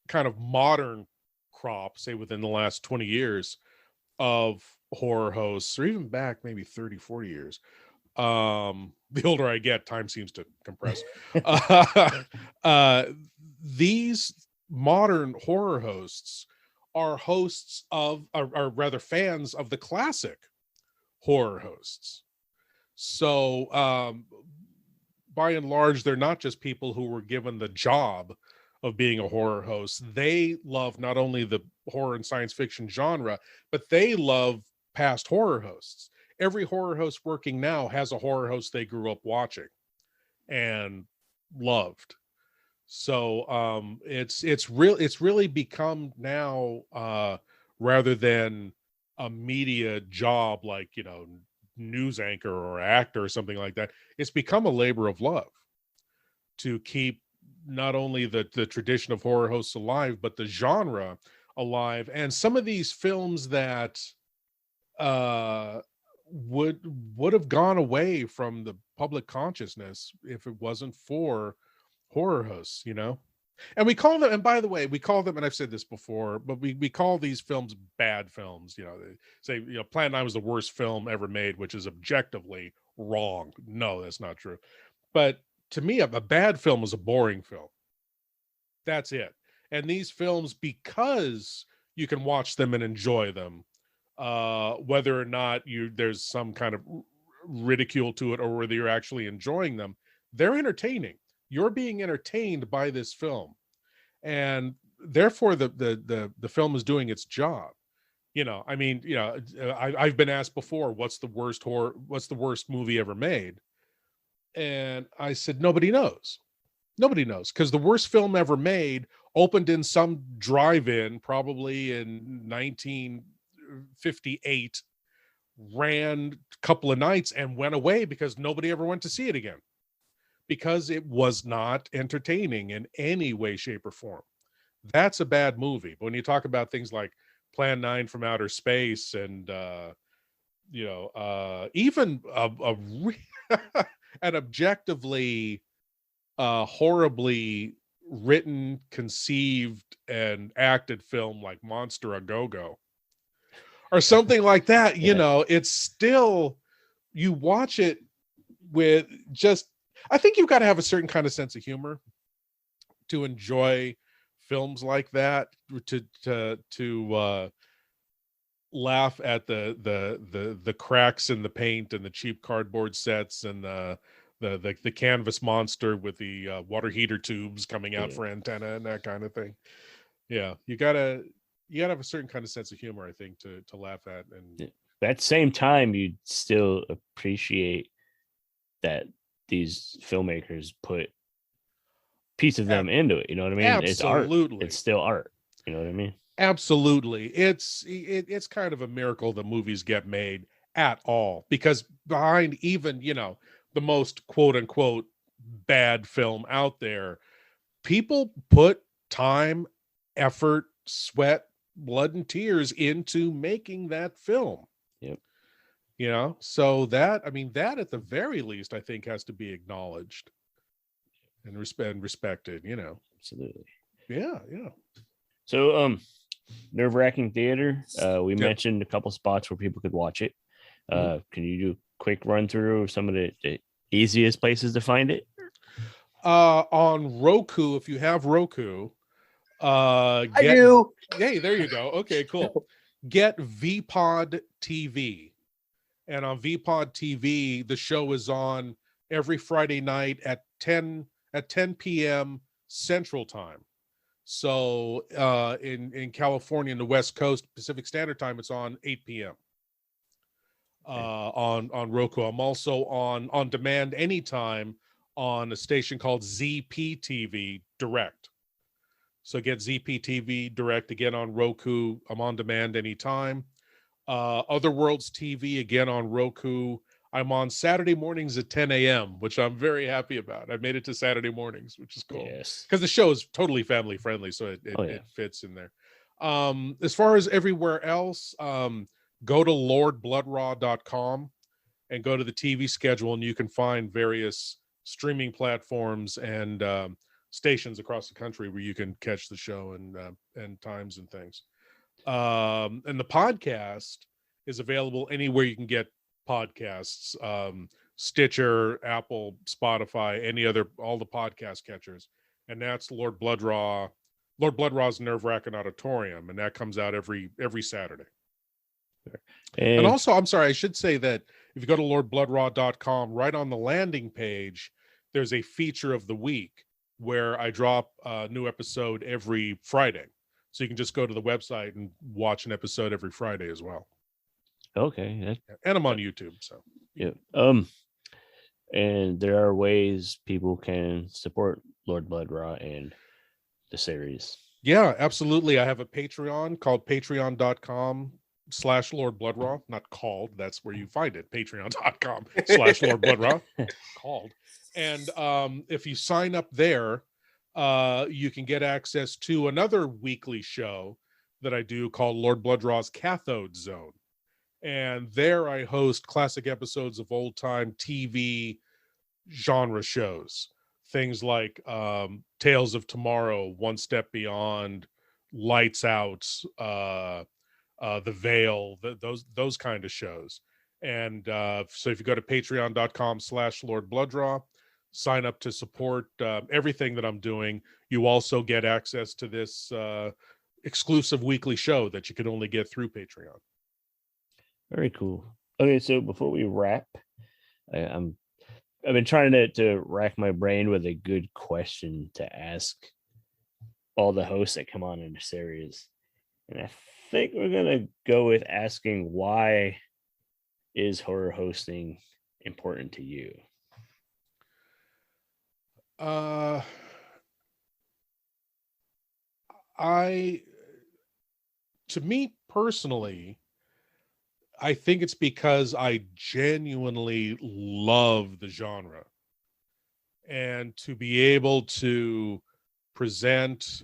kind of modern crop, say within the last 20 years of horror hosts, or even back maybe 30, 40 years, the older I get, time seems to compress. These modern horror hosts are hosts of, or rather fans of the classic horror hosts. So by and large, they're not just people who were given the job of being a horror host. They love not only the horror and science fiction genre, but they love past horror hosts. Every horror host working now has a horror host they grew up watching and loved. So it's really become now, rather than a media job like, news anchor or actor or something like that, it's become a labor of love to keep not only the tradition of horror hosts alive, but the genre alive. And some of these films that would have gone away from the public consciousness if it wasn't for horror hosts, and we call them, and by the way, we call them, and I've said this before, but we call these films bad films. They say, Plan 9 was the worst film ever made, which is objectively wrong. No, that's not true. But to me, a bad film is a boring film. That's it. And these films, because you can watch them and enjoy them, whether or not there's some kind of ridicule to it or whether you're actually enjoying them, they're entertaining. You're being entertained by this film, and therefore the film is doing its job. I've been asked before, what's the worst movie ever made? And I said, nobody knows, because the worst film ever made opened in some drive-in probably in 1958, ran a couple of nights and went away because nobody ever went to see it again, because it was not entertaining in any way, shape, or form. That's a bad movie. But when you talk about things like Plan 9 from Outer Space and even an objectively horribly written, conceived, and acted film like Monster a Go-Go or something like that, you know, it's still, you watch it with just, I think you've got to have a certain kind of sense of humor to enjoy films like that, to laugh at the cracks in the paint and the cheap cardboard sets and the canvas monster with the water heater tubes coming out for antenna and that kind of thing. Yeah, you gotta have a certain kind of sense of humor, I think, to laugh at. And at the same time, you still appreciate that these filmmakers put piece of them into it. You know what I mean? Absolutely. It's still art. You know what I mean? Absolutely. It's kind of a miracle that movies get made at all, because behind even, you know, the most quote unquote bad film out there, people put time, effort, sweat, blood, and tears into making that film. Yep. You know, so that, I mean, that at the very least, I think has to be acknowledged and respected, you know. Absolutely. Yeah, yeah. So, Nerve Wrackin Theater, we mentioned a couple spots where people could watch it. Can you do a quick run through of some of the easiest places to find it? On Roku, if you have Roku, I do. Hey, there you go. Okay, cool. Get VPod TV. And on VPod TV, the show is on every Friday night at 10 p.m. Central Time. So in California, in the West Coast, Pacific Standard Time, it's on 8 p.m. On Roku. I'm also on demand anytime on a station called ZPTV Direct. So get ZPTV Direct again on Roku. I'm on demand anytime. Other Worlds TV again on Roku. I'm on Saturday mornings at 10 a.m., which I'm very happy about. I made it to Saturday mornings, which is cool. Yes. Because the show is totally family friendly, so it fits in there. As far as everywhere else, go to LordBlood-Rah.com and go to the TV schedule, and you can find various streaming platforms and stations across the country where you can catch the show and times and things. And the podcast is available anywhere you can get podcasts, Stitcher, Apple, Spotify, all the podcast catchers. And that's Lord Blood-Rah's Nerve Wrackin Auditorium, and that comes out every Saturday. And also, I'm sorry, I should say that if you go to LordBlood-Rah.com, right on the landing page, there's a feature of the week where I drop a new episode every Friday. So you can just go to the website and watch an episode every Friday as well. Okay. And I'm on YouTube. So yeah. And there are ways people can support Lord Blood-Rah and the series. Yeah, absolutely. I have a Patreon called patreon.com/Lord Blood-Rah. Not called, that's where you find it. Patreon.com/Lord Blood-Rah. Called. And if you sign up there, you can get access to another weekly show that I do called Lord Blood-Rah's Cathode Zone. And there I host classic episodes of old time TV genre shows. Things like Tales of Tomorrow, One Step Beyond, Lights Out, The Veil, those kind of shows. And so if you go to patreon.com/Lord Blood-Rah, sign up to support everything that I'm doing. You also get access to this exclusive weekly show that you can only get through Patreon. Very cool. Okay, so before we wrap, I've been trying to rack my brain with a good question to ask all the hosts that come on in the series. And I think we're going to go with asking, why is horror hosting important to you? To me personally, I think it's because I genuinely love the genre, and to be able to present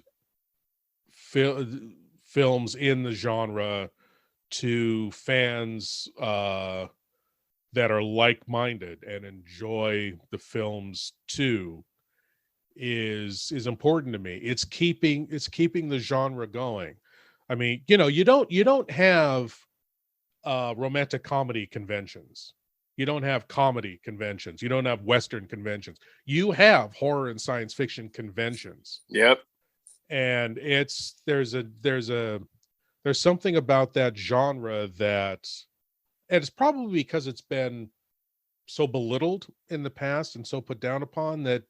films in the genre to fans that are like-minded and enjoy the films too is important to me. It's keeping the genre going. I mean, you know, you don't have romantic comedy conventions. You don't have comedy conventions. You don't have Western conventions. You have horror and science fiction conventions. Yep. And there's something about that genre that, and it's probably because it's been so belittled in the past and so put down upon, that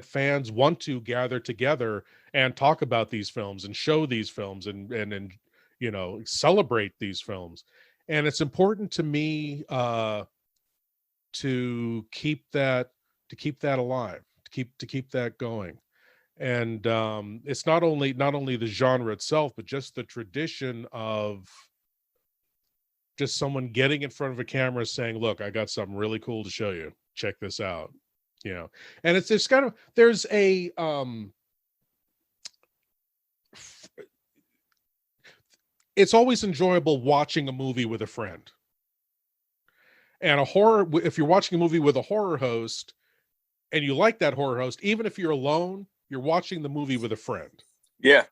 fans want to gather together and talk about these films and show these films and you know, celebrate these films. And it's important to me to keep that alive, to keep that going. And it's not only the genre itself, but just the tradition of just someone getting in front of a camera saying, look, I got something really cool to show you. Check this out. You know, and it's kind of, there's a it's always enjoyable watching a movie with a friend. And if you're watching a movie with a horror host and you like that horror host, even if you're alone, you're watching the movie with a friend. Yeah.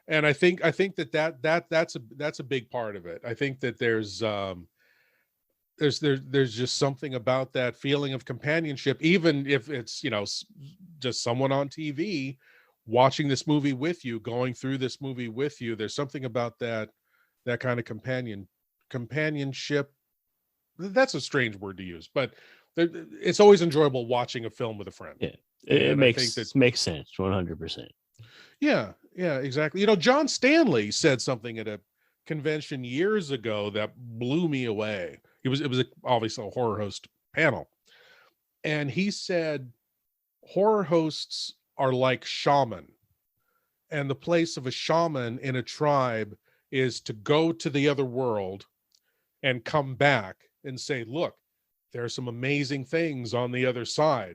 And I think that's a big part of it. I think that there's just something about that feeling of companionship, even if it's, you know, just someone on TV watching this movie with you, going through this movie with you. There's something about that kind of companionship. That's a strange word to use, but it's always enjoyable watching a film with a friend. Yeah, it makes sense 100%. Yeah, exactly. You know, John Stanley said something at a convention years ago that blew me away. It was obviously a horror host panel, and he said horror hosts are like shaman, and the place of a shaman in a tribe is to go to the other world and come back and say, look, there are some amazing things on the other side.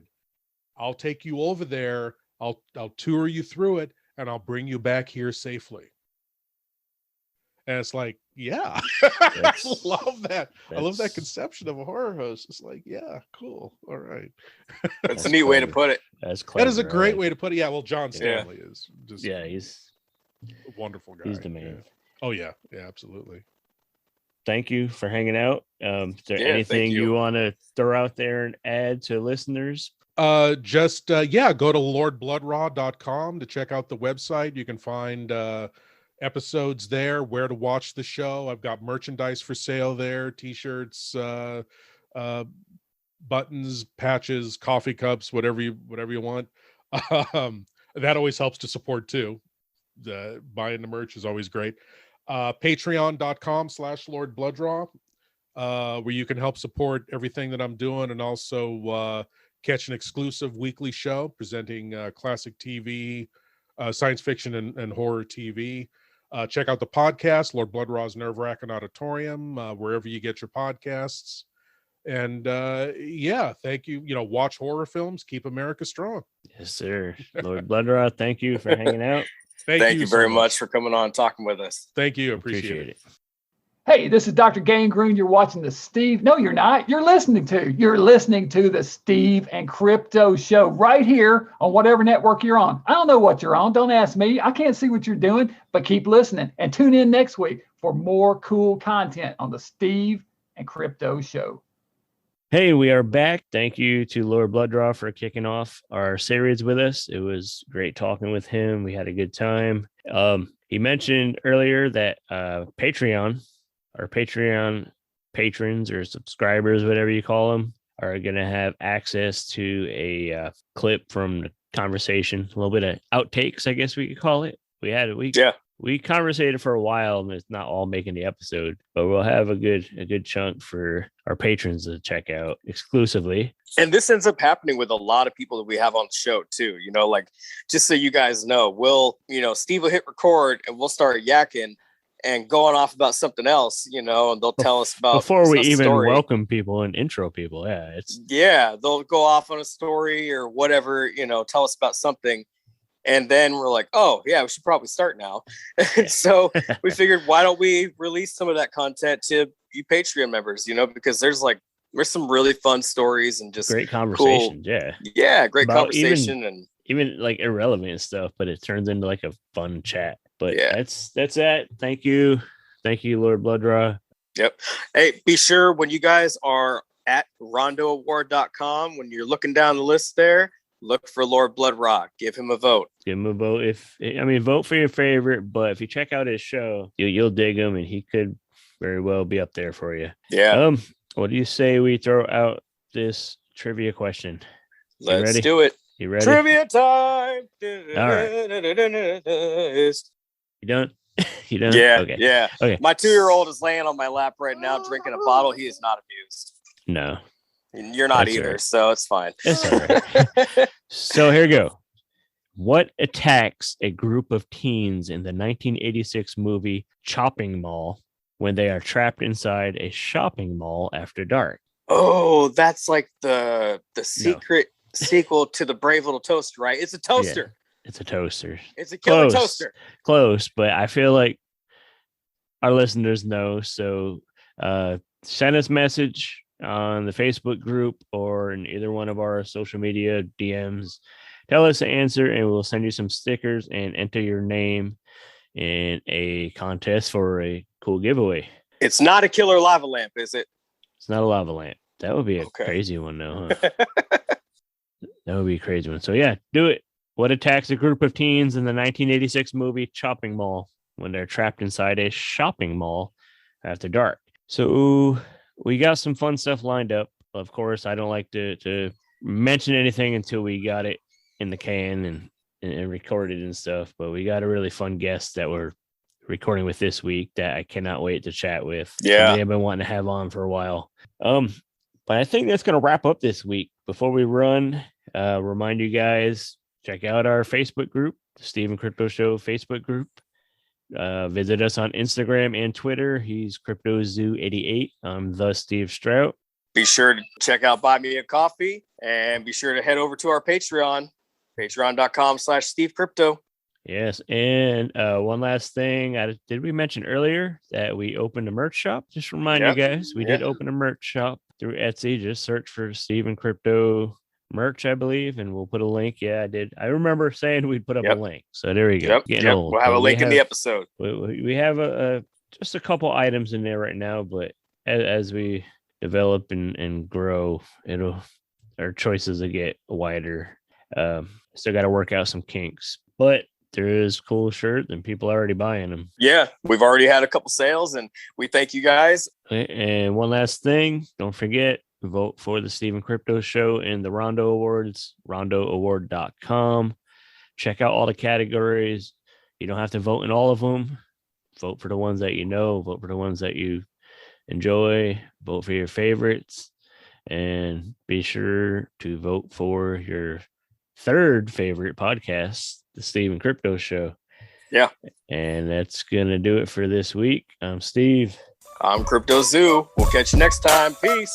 I'll take you over there. I'll tour you through it, and I'll bring you back here safely. And it's like, yeah, I love that. I love that conception of a horror host. It's like, yeah, cool. All right. That's a neat way to put it. That's clever. That is a great way to put it. Yeah. Well, John Stanley is just, he's a wonderful guy. He's the man. Yeah. Oh yeah. Yeah, absolutely. Thank you for hanging out. Is there anything you want to throw out there and add to listeners? Go to lordbloodrah.com to check out the website. You can find episodes there, where to watch the show. I've got merchandise for sale there, t-shirts, buttons, patches, coffee cups, whatever you want. That always helps to support too. Buying the merch is always great. Patreon.com/LordBloodRah, where you can help support everything that I'm doing, and also catch an exclusive weekly show presenting classic TV, science fiction and horror TV. Check out the podcast, Lord Blood-Rah's Nerve Wrackin Auditorium, wherever you get your podcasts. And thank you. You know, watch horror films, keep America strong. Yes, sir. Lord Blood-Rah, thank you for hanging out. Thank you very much for coming on and talking with us. Thank you. Appreciate it. Hey, this is Dr. Gangrene. You're watching the Steve. No, you're not. You're listening to the Steve and Crypto Show right here on whatever network you're on. I don't know what you're on. Don't ask me. I can't see what you're doing, but keep listening and tune in next week for more cool content on the Steve and Crypto Show. Hey, we are back. Thank you to Lord Blood-Rah for kicking off our series with us. It was great talking with him. We had a good time. He mentioned earlier that Patreon, our Patreon patrons or subscribers, whatever you call them, are going to have access to a clip from the conversation, a little bit of outtakes, I guess we could call it. We conversated for a while, and it's not all making the episode, but we'll have a good chunk for our patrons to check out exclusively. And this ends up happening with a lot of people that we have on the show too. You know, like, just so you guys know, Steve will hit record and we'll start yakking and going off about something else, you know, and they'll tell us about before we even welcome people and intro people. They'll go off on a story or whatever, you know, tell us about something. And then we're like, oh yeah, we should probably start now. So we figured, why don't we release some of that content to you Patreon members, you know, because there's like, there's some really fun stories and just great conversations. cool. Yeah. Yeah, great About conversation and even like irrelevant stuff, but it turns into like a fun chat. But Yeah. that's it. Thank you, Lord Blood-Rah. Yep. Hey, be sure when you guys are at rondoaward.com, when you're looking down the list there, look for Lord Blood-Rah. Give him a vote. Give him a vote. Vote for your favorite, but if you check out his show, you'll dig him, and he could very well be up there for you. Yeah. What do you say we throw out this trivia question? Let's do it. You ready? Trivia time. All right. You done? You done? Yeah. Okay. Yeah. Okay. My 2-year-old is laying on my lap right now, drinking a bottle. He is not amused. No. You're not That's either, right. so it's fine. It's all right. So here you go. What attacks a group of teens in the 1986 movie Chopping Mall when they are trapped inside a shopping mall after dark? Oh, that's like the secret sequel to the Brave Little Toaster, right? It's a toaster. Yeah, it's a toaster. It's a killer Close. toaster. Close, but I feel like our listeners know. So send us a message on the Facebook group or in either one of our social media DMs. Tell us the answer, and we'll send you some stickers and enter your name in a contest for a cool giveaway. It's not a killer lava lamp, is it? It's not a lava lamp. That would be a Okay. crazy one, though. Huh? That would be a crazy one. So yeah, do it. What attacks a group of teens in the 1986 movie Chopping Mall when they're trapped inside a shopping mall after dark? So we got some fun stuff lined up. Of course, I don't like to mention anything until we got it in the can and recorded and stuff. But we got a really fun guest that we're recording with this week that I cannot wait to chat with. Yeah. Somebody I've been wanting to have on for a while. But I think that's going to wrap up this week. Before we run, remind you guys, check out our Facebook group, the Steve & Crypto Show Facebook group. Visit us on Instagram and Twitter. He's CryptoZoo88. I'm the Steve Strout. Be sure to check out Buy Me a Coffee, and be sure to head over to our Patreon, patreon.com/Steve Crypto. Yes. And one last thing. Did we mention earlier that we opened a merch shop? Just remind you guys, we did open a merch shop through Etsy. Just search for Steve & Crypto merch, I believe, and we'll put a link. Yeah, I did. I remember saying we'd put up a link. So there we go. Getting old. We'll have a link in the episode. We have just a couple items in there right now, but as we develop and grow, our choices will get wider. Still got to work out some kinks, but there is cool shirts and people are already buying them. Yeah, we've already had a couple sales, and we thank you guys. And one last thing, don't forget, vote for the Steve & Crypto Show in the Rondo Awards, rondoaward.com. Check out all the categories. You don't have to vote in all of them. Vote for the ones that you know. Vote for the ones that you enjoy. Vote for your favorites. And be sure to vote for your third favorite podcast, the Steve & Crypto Show. Yeah. And that's going to do it for this week. I'm Steve. I'm Crypto Zoo. We'll catch you next time. Peace.